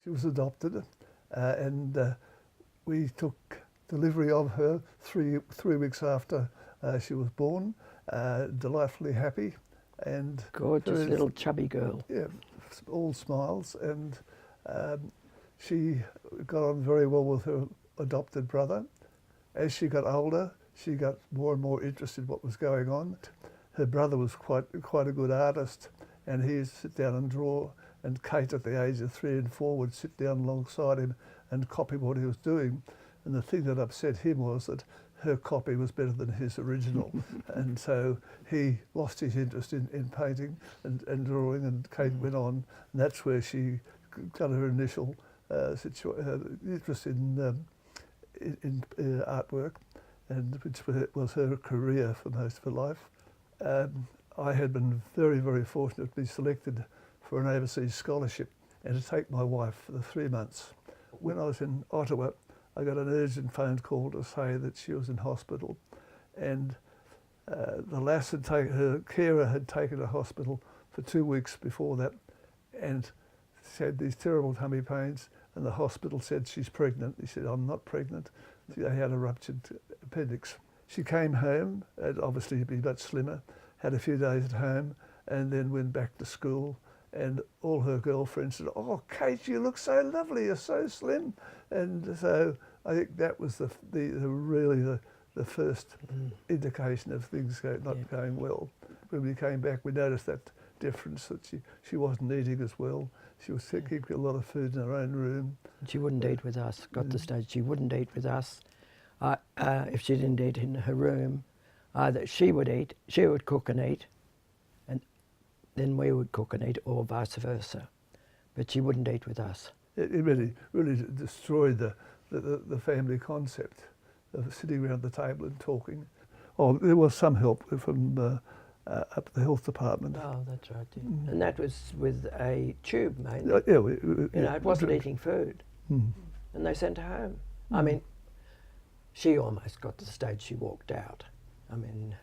She was adopted, and we took delivery of her three weeks after she was born. Delightfully happy and Gorgeous little chubby girl. Yeah, all smiles, and she got on very well with her adopted brother. As she got older, she got more and more interested in what was going on. Her brother was quite a good artist, and he used to sit down and draw, and Kate at the age of 3 and 4 would sit down alongside him and copy what he was doing. And the thing that upset him was that her copy was better than his original. And so he lost his interest in painting and drawing, and Kate went on, and that's where she got her initial interest in artwork, and which was her career for most of her life. I had been very, very fortunate to be selected for an overseas scholarship and to take my wife for the 3 months. When I was in Ottawa, I got an urgent phone call to say that she was in hospital, and the lass her carer had taken her to hospital for 2 weeks before that, and she had these terrible tummy pains, and the hospital said she's pregnant. He said, I'm not pregnant. They had a ruptured appendix. She came home, and obviously to be much slimmer, had a few days at home, and then went back to school, and all her girlfriends said, oh, Kate, you look so lovely, you're so slim. And so I think that was really the first indication of things not going well. When we came back, we noticed that difference, that she wasn't eating as well. She was keeping a lot of food in her own room. She wouldn't eat with us. Got to the stage she wouldn't eat with us. If she didn't eat in her room, either she would cook and eat, and then we would cook and eat, or vice versa. But she wouldn't eat with us. It really destroyed the family concept of sitting around the table and talking. Oh, there was some help from up at the health department. Oh, that's right. Yeah. And that was with a tube mainly. Yeah, it wasn't eating food. And they sent her home. I mean, she almost got to the stage she walked out. I mean,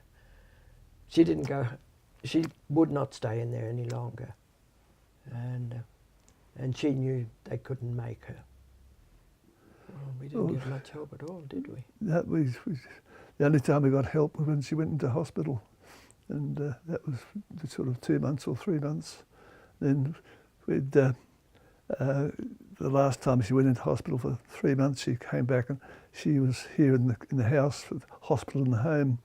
she didn't go. She would not stay in there any longer, and she knew they couldn't make her. Well, we didn't get much help at all, did we? The only time we got help was when she went into hospital, and that was sort of 2 months or 3 months. Then the last time she went into hospital for 3 months, she came back and she was here in the house, for the hospital and the home,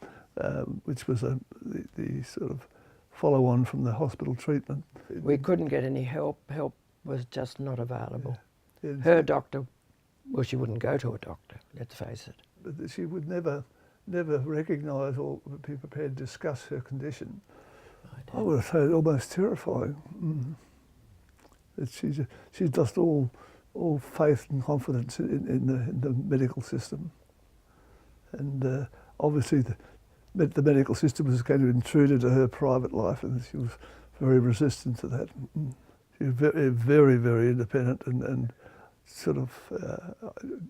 which was the sort of follow-on from the hospital treatment. We couldn't get any help. Help was just not available. Yeah. Her doctor, well, she wouldn't go to a doctor, let's face it. But she would never recognise or be prepared to discuss her condition. I would have found it almost terrifying. She's lost all faith and confidence in the medical system, and obviously the medical system was going to intrude into her private life, and she was very resistant to that. She was very, very, very independent and sort of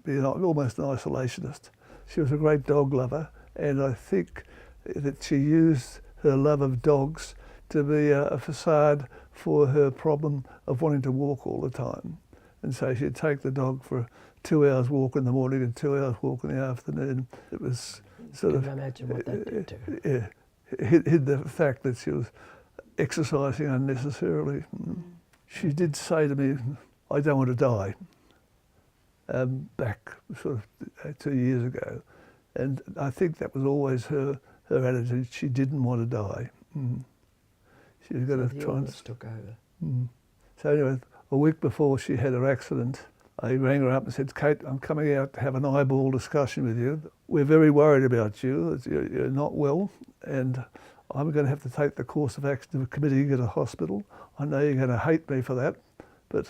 being almost an isolationist. She was a great dog lover, and I think that she used her love of dogs to be a facade for her problem of wanting to walk all the time. And so she'd take the dog for a 2 hours walk in the morning and 2 hours walk in the afternoon. It was sort of... imagine what that did to her. Yeah, hid the fact that she was exercising unnecessarily. She did say to me, I don't want to die, back sort of 2 years ago. And I think that was always her attitude. She didn't want to die. She was going to try and... took over. So anyway, a week before she had her accident, I rang her up and said, Kate, I'm coming out to have an eyeball discussion with you. We're very worried about you. You're not well, and I'm going to have to take the course of action of committing you to hospital. I know you're going to hate me for that, but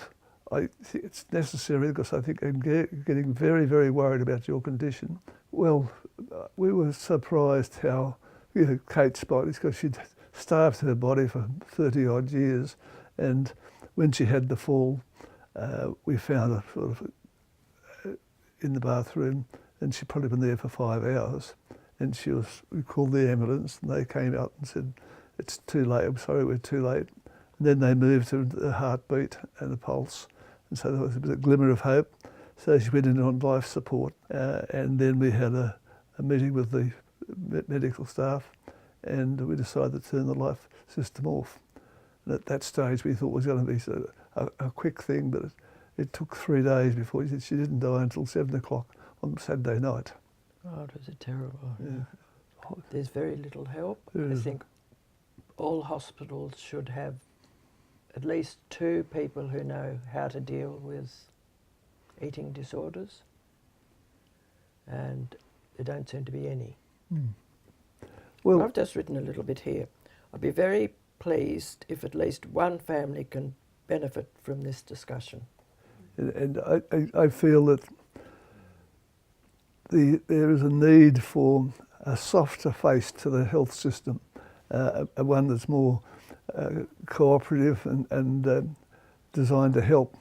I think it's necessary because I think I'm getting very, very worried about your condition. Well, we were surprised how Kate's body, because she'd starved her body for 30 odd years, and when she had the fall, we found her sort of in the bathroom, and she'd probably been there for 5 hours. And we called the ambulance, and they came out and said, it's too late, I'm sorry, we're too late. And then they moved to the heartbeat and the pulse, And so there was a bit of glimmer of hope. So she went in on life support, and then we had a meeting with the medical staff, and we decided to turn the life system off. And at that stage we thought it was going to be a quick thing, but it took 3 days before she didn't die until 7 o'clock on Saturday night. Oh, it was a terrible. Yeah. There's very little help. There I is. think all hospitals should have at least 2 people who know how to deal with eating disorders, and there don't seem to be any. Well, I've just written a little bit here. I'd be very pleased if at least one family can benefit from this discussion. and I feel that there is a need for a softer face to the health system, one that's more cooperative and designed to help